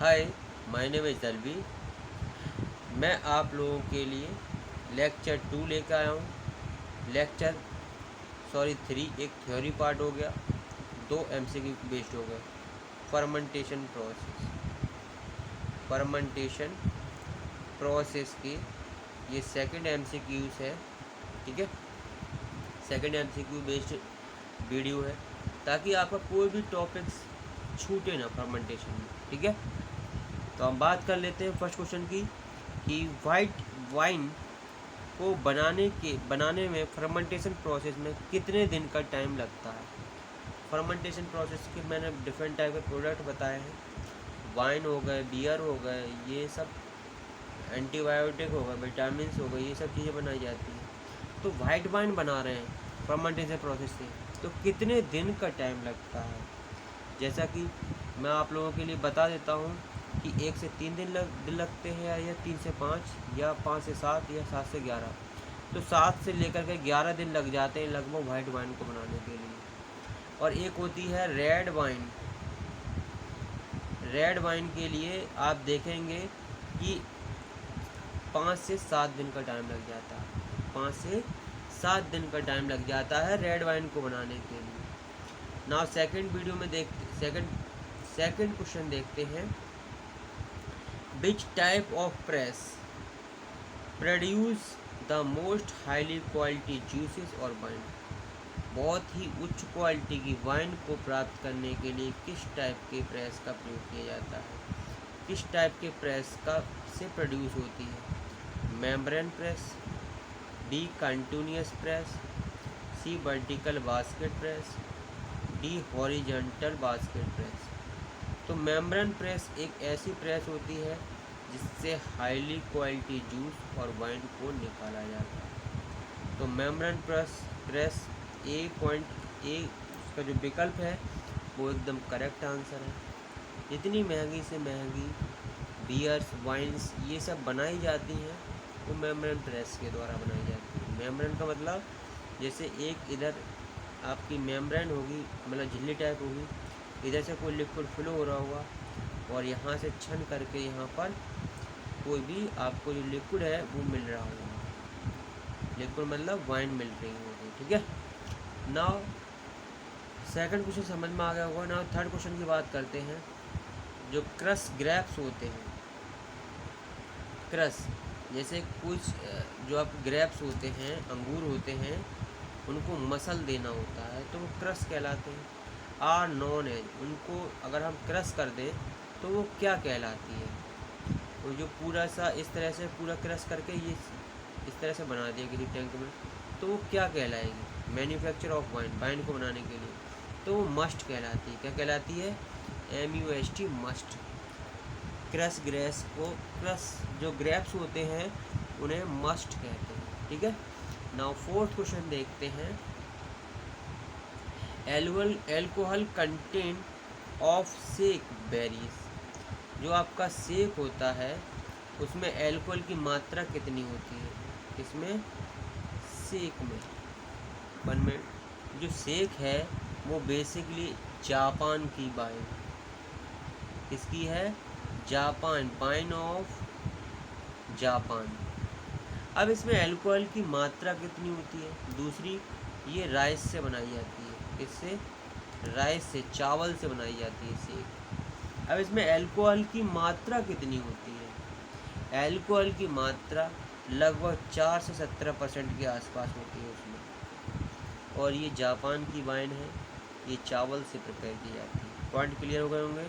Hi, my name is Dalvi. मैं आप लोगों के लिए लेक्चर 2 लेकर आया हूँ। लेक्चर 3 एक थ्योरी पार्ट हो गया, 2 एमसीक्यू बेस्ड हो गए। फर्मेंटेशन प्रोसेस के ये सेकंड एमसीक्यूज है, ठीक है। सेकंड एमसीक्यू बेस्ड वीडियो है ताकि आपका कोई भी टॉपिक्स छूटे ना फर्मेंटेशन में, ठीक है। तो हम बात कर लेते हैं फर्स्ट क्वेश्चन की कि वाइट वाइन को बनाने में फर्मेंटेशन प्रोसेस में कितने दिन का टाइम लगता है। फर्मेंटेशन प्रोसेस के मैंने डिफरेंट टाइप के प्रोडक्ट बताए हैं। वाइन हो गए, बियर हो गए, ये सब एंटीबायोटिक हो गए, विटामिन हो गए, ये सब चीज़ें बनाई जाती हैं। तो वाइट वाइन बना रहे हैं फर्मेंटेशन प्रोसेस से, तो कितने दिन का टाइम लगता है। जैसा कि मैं आप लोगों के लिए बता देता हूँ कि 1 से 3 दिन लगते हैं, या 3 से 5, या 5 से 7, या 7 से 11। तो 7 से लेकर के 11 दिन लग जाते हैं लगभग वाइट वाइन को बनाने के लिए। और एक होती है रेड वाइन। रेड वाइन के लिए आप देखेंगे कि 5 से 7 दिन का टाइम लग जाता है। 5 से 7 दिन का टाइम लग जाता है रेड वाइन को बनाने के लिए। नाउ सेकंड वीडियो में सेकंड क्वेश्चन देखते हैं। Which type of press produce the most highly quality juices और वाइन। बहुत ही उच्च क्वालिटी की वाइन को प्राप्त करने के लिए किस टाइप के प्रेस का प्रयोग किया जाता है, किस टाइप के प्रेस का से प्रोड्यूस होती है। Membrane press, B continuous press, C vertical basket press, D horizontal basket press. तो मेम्ब्रेन प्रेस एक ऐसी प्रेस होती है जिससे हाईली क्वालिटी जूस और वाइन को निकाला जाता है। तो मेम्ब्रेन प्रेस ए उसका जो विकल्प है वो एकदम करेक्ट आंसर है। इतनी महंगी से महंगी बियर्स, वाइन्स ये सब बनाई जाती हैं वो मेम्ब्रेन प्रेस के द्वारा बनाई जाती है। मेम्ब्रेन का मतलब जैसे एक इधर आपकी मेम्ब्रेन होगी, मतलब झिल्ली टाइप होगी, इधर से कोई लिक्विड फ्लो हो रहा होगा और यहाँ से छन करके यहाँ पर कोई भी आपको जो लिक्विड है वो मिल रहा होगा। लिक्विड मतलब वाइन मिल रही होगी, ठीक है। नाउ सेकंड क्वेश्चन समझ में आ गया होगा। नाउ थर्ड क्वेश्चन की बात करते हैं। जो क्रश ग्रेप्स होते हैं, क्रश जैसे कुछ जो आप ग्रेप्स होते हैं, अंगूर होते हैं, उनको मसल देना होता है तो वो क्रश कहलाते हैं। आर नॉन एज, उनको अगर हम क्रश कर दें तो वो क्या कहलाती है। वो जो पूरा सा इस तरह से पूरा क्रश करके ये इस तरह से बना दिया किसी टैंक में, तो वो क्या कहलाएगी। मैन्युफैक्चर ऑफ वाइन को बनाने के लिए तो वो मस्ट कहलाती है। क्या कहलाती है, MUST, मस्ट। क्रश ग्रेप्स को, क्रश जो ग्रेप्स होते हैं उन्हें मस्ट कहते हैं, ठीक है। नाउ फोर्थ क्वेश्चन देखते हैं। Alcohol content of shake berries. जो आपका शेक होता है उसमें एल्कोहल की मात्रा कितनी होती है। इसमें शेक में वन में जो शेक है वो बेसिकली जापान की वाइन, किसकी है, जापान, वाइन ऑफ जापान। अब इसमें अल्कोहल की मात्रा कितनी होती है। दूसरी, ये राइस से बनाई जाती है, इससे राइस से, चावल से बनाई जाती है शेक। अब इसमें अल्कोहल की मात्रा कितनी होती है। अल्कोहल की मात्रा लगभग 4 से 17% के आसपास होती है उसमें। और ये जापान की वाइन है, ये चावल से प्रिपेयर की जाती है। पॉइंट क्लियर हो गए होंगे,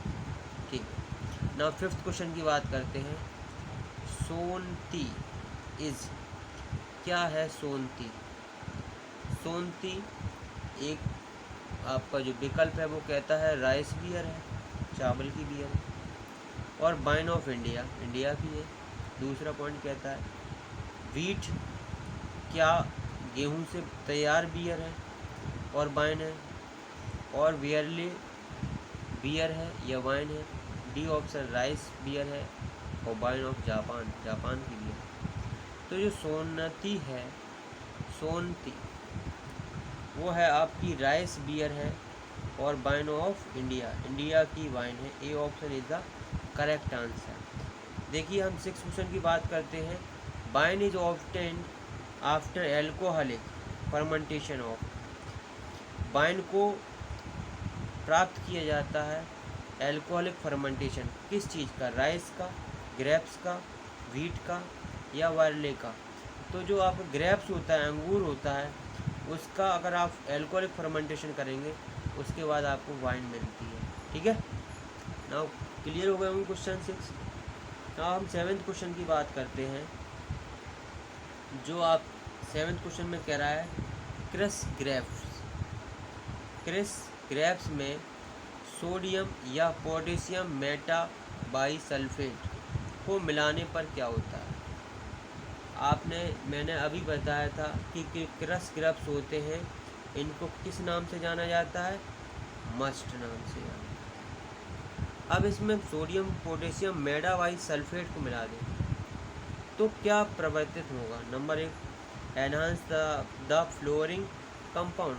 ठीक है। नाउ फिफ्थ क्वेश्चन की बात करते हैं। सोनती इज, क्या है सोनती। सोनती एक आपका जो विकल्प है वो कहता है राइस बियर है, चावल की बियर है। और वाइन ऑफ इंडिया, इंडिया की है। दूसरा पॉइंट कहता है वीट, क्या गेहूं से तैयार बियर है और वाइन है। और बियरली बियर है या वाइन है। डी ऑप्शन राइस बियर है और वाइन ऑफ जापान, जापान की बियर। तो जो सोनती है, सोनती वो है आपकी राइस बियर है और वाइन ऑफ इंडिया, इंडिया की वाइन है। A option is the correct answer. देखिए हम 6 क्वेश्चन की बात करते हैं। Wine is obtained after alcoholic fermentation of. Wine को प्राप्त किया जाता है एल्कोहलिक फर्मेंटेशन किस चीज़ का, राइस का, ग्रेप्स का, व्हीट का या बार्ले का। तो जो आपका ग्रेप्स होता है, अंगूर होता है, उसका अगर आप एल्कोहलिक फर्मेंटेशन करेंगे उसके बाद आपको वाइन मिलती है। ठीक है, नाउ क्लियर हो गए होंगे क्वेश्चन 6। नाउ हम 7th क्वेश्चन की बात करते हैं। जो आप 7th क्वेश्चन में कह रहा है क्रश ग्रेप्स में सोडियम या पोटेशियम मेटाबाइसल्फेट को मिलाने पर क्या होता है। मैंने अभी बताया था कि क्रश ग्रेप्स होते हैं, इनको किस नाम से जाना जाता है, मस्ट नाम से जाना। अब इसमें सोडियम पोटेशियम मेटाबाइसल्फेट को मिला दें तो क्या प्रवर्तित होगा। Number 1, enhance the flooring compound.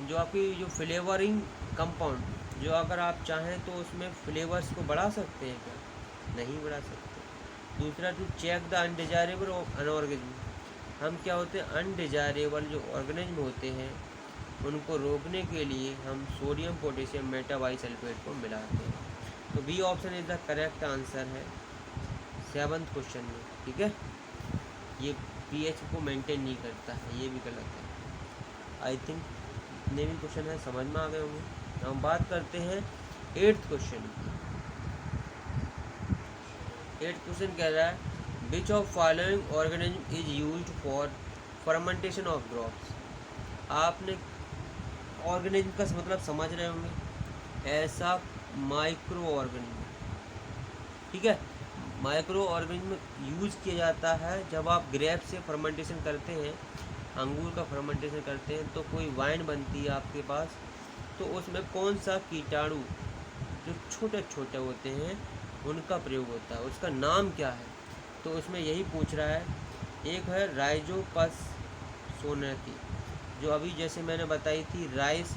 जो आपकी जो फ्लेवरिंग कंपाउंड, जो अगर आप चाहें तो उसमें फ्लेवर्स को बढ़ा सकते हैं क्या, नहीं बढ़ा सकते। दूसरा, to check the undesirable of an organism. हम क्या होते हैं, अनडिजायरेबल जो ऑर्गेनिज्म होते हैं उनको रोकने के लिए हम सोडियम पोटेशियम मेटाबाइसल्फेट को मिलाते हैं। तो B option is the correct answer है 7th क्वेश्चन में। ठीक है, ये पीएच को मेंटेन नहीं करता है, ये भी गलत है। आई थिंक जितने भी क्वेश्चन है समझ में आ गए होंगे। हम बात करते हैं 8th क्वेश्चन। 8th क्वेश्चन कह रहा है which of following organism is used for fermentation of grapes. आपने ऑर्गेनिज्म का मतलब समझ रहे होंगे, ऐसा माइक्रो ऑर्गेनिज्म। ठीक है, माइक्रो ऑर्गेनिज्म यूज किया जाता है जब आप ग्रेप से फर्मेंटेशन करते हैं, अंगूर का फर्मेंटेशन करते हैं तो कोई वाइन बनती है आपके पास, तो उसमें कौन सा कीटाणु जो छोटे छोटे होते हैं उनका प्रयोग होता है, उसका नाम क्या है। तो उसमें यही पूछ रहा है। एक है राइजोपस सोनती, जो अभी जैसे मैंने बताई थी राइस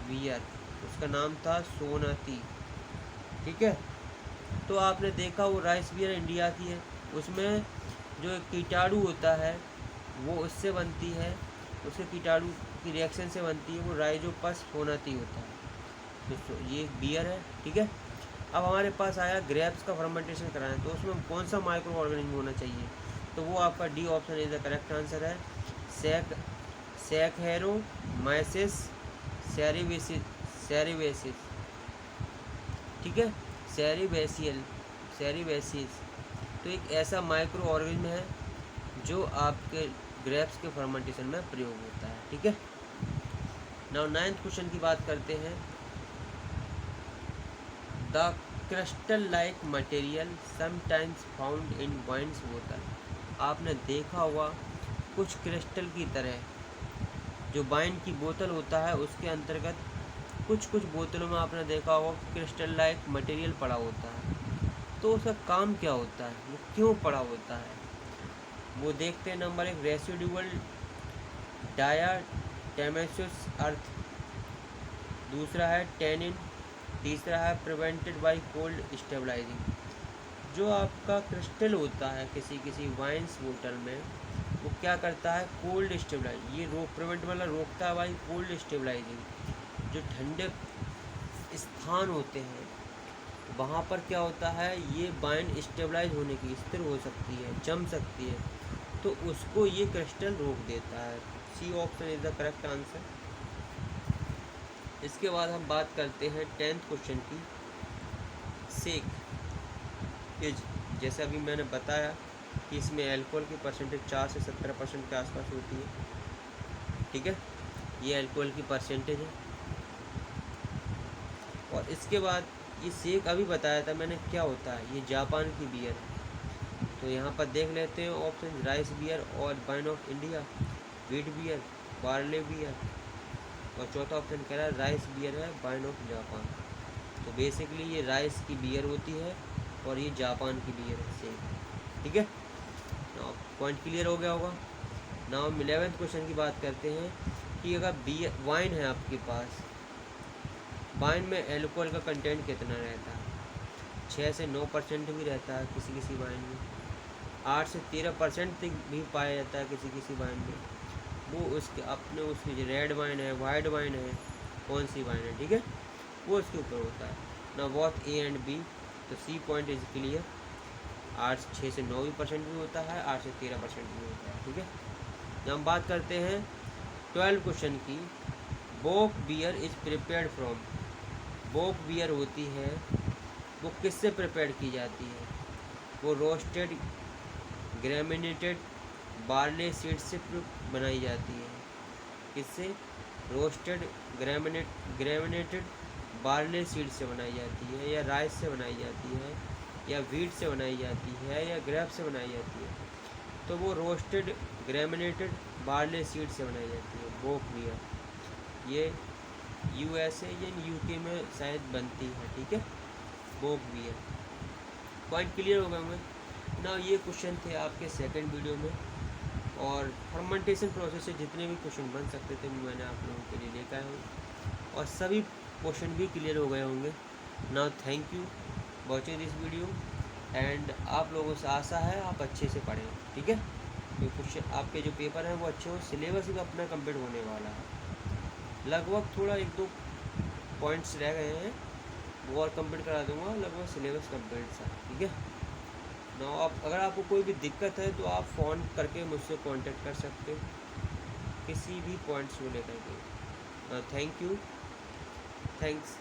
बियर, उसका नाम था सोनती। ठीक है, तो आपने देखा वो राइस बियर इंडिया की है, उसमें जो कीटाणु होता है वो उससे बनती है, उसके कीटाणु की रिएक्शन से बनती है, वो राइजोपस सोनती होता है। तो ये बियर है। ठीक है, अब हमारे पास आया ग्रेप्स का फर्मेंटेशन कराना है, तो उसमें कौन सा माइक्रो ऑर्गेनिज्म होना चाहिए। तो वो आपका D option is the correct answer है, सैकहेरोमाइसिस सेरिवेसिस। ठीक है, सेरिवेसिस तो एक ऐसा माइक्रो ऑर्गेनिज्म है जो आपके ग्रेप्स के फर्मेंटेशन में प्रयोग होता है। ठीक है, नाउ 9th क्वेश्चन की बात करते हैं। The crystal like material sometimes found in wines बोतल। आपने देखा होगा कुछ क्रिस्टल की तरह जो वाइन की बोतल होता है उसके अंतर्गत कुछ बोतलों में आपने देखा होगा क्रिस्टल लाइक मटेरियल पड़ा होता है। तो उसका काम क्या होता है, वो क्यों पड़ा होता है, वो देखते हैं। नंबर 1, रेसिडुअल डायाटेमेसस अर्थ। दूसरा है टेनिन। तीसरा है प्रिवेंटेड बाय कोल्ड स्टेबलाइजिंग। जो आपका क्रिस्टल होता है किसी वाइन्स बोतल में, वो क्या करता है, कोल्ड स्टेबलाइज, ये प्रिवेंट मतलब रोकता है बाई कोल्ड स्टेबलाइजिंग। जो ठंडे स्थान होते हैं वहाँ पर क्या होता है, ये वाइन स्टेबलाइज होने की, स्थिर हो सकती है, जम सकती है, तो उसको ये क्रिस्टल रोक देता है। C option is the correct answer. इसके बाद हम बात करते हैं 10th क्वेश्चन की। सेक इज, जैसे अभी मैंने बताया कि इसमें अल्कोहल की परसेंटेज 4 से 17% के आसपास होती है। ठीक है, ये अल्कोहल की परसेंटेज है। और इसके बाद ये सेक अभी बताया था मैंने क्या होता है, ये जापान की बियर है। तो यहाँ पर देख लेते हैं ऑप्शन, राइस बियर और wine of India, wheat beer, barley beer, और चौथा ऑप्शन कह रहा है राइस बियर है, वाइन ऑफ जापान। तो बेसिकली ये राइस की बियर होती है और ये जापान की बियर है सेक। ठीक है, नाउ पॉइंट क्लियर हो गया होगा। नाउ हम 11th क्वेश्चन की बात करते हैं कि अगर बियर वाइन है आपके पास, वाइन में एल्कोहल का कंटेंट कितना रहता है? 6 से 9% भी रहता है किसी किसी वाइन में, 8 से 13% तक भी पाया जाता है किसी किसी वाइन में। वो उसके अपने उसकी जो रेड वाइन है, वाइट वाइन है, कौन सी वाइन है, ठीक है, वो उसके ऊपर होता है ना। बोथ ए एंड बी, तो सी पॉइंट इज क्लियर। 6 से 9% भी होता है, 8 से 13% भी होता है, ठीक है। जब हम बात करते हैं 12 क्वेश्चन की, bock beer is prepared from. Bock beer होती है, वो किससे प्रिपेयर की जाती है? वो रोस्टेड ग्रेमिनेटेड बार्ले सीड से बनाई जाती है। किससे? रोस्टेड ग्रेमिनेटेड बार्ले सीड से बनाई जाती है, या राइस से बनाई जाती है, या व्हीट से बनाई जाती है, या ग्रेप से बनाई जाती है। तो वो रोस्टेड ग्रेमिनेटेड बार्ले सीड से बनाई जाती है बोक बियर। ये यूएसए या यूके में शायद बनती है, ठीक है, बोक बियर। पॉइंट क्लियर हो गए होंगे ना। ये क्वेश्चन थे आपके सेकंड वीडियो में, और फर्मेंटेशन प्रोसेस से जितने भी क्वेश्चन बन सकते थे मैंने आप लोगों के लिए लेकर आया हूँ, और सभी क्वेश्चन भी क्लियर हो गए होंगे। Now thank you watching this video, and आप लोगों से आशा है आप अच्छे से पढ़ें, ठीक है। ये क्वेश्चन आपके जो पेपर हैं वो अच्छे हो, सिलेबस भी अपना कंप्लीट होने वाला है। लगभग थोड़ा 1-2 पॉइंट्स रह गए हैं, वो और कंप्लीट करा दूंगा, लगभग सिलेबस कंप्लीट सा, ठीक है ना। आप अगर आपको कोई भी दिक्कत है तो आप फ़ोन करके मुझसे कांटेक्ट कर सकते हो किसी भी पॉइंट्स को लेकर के। Thank you, thanks.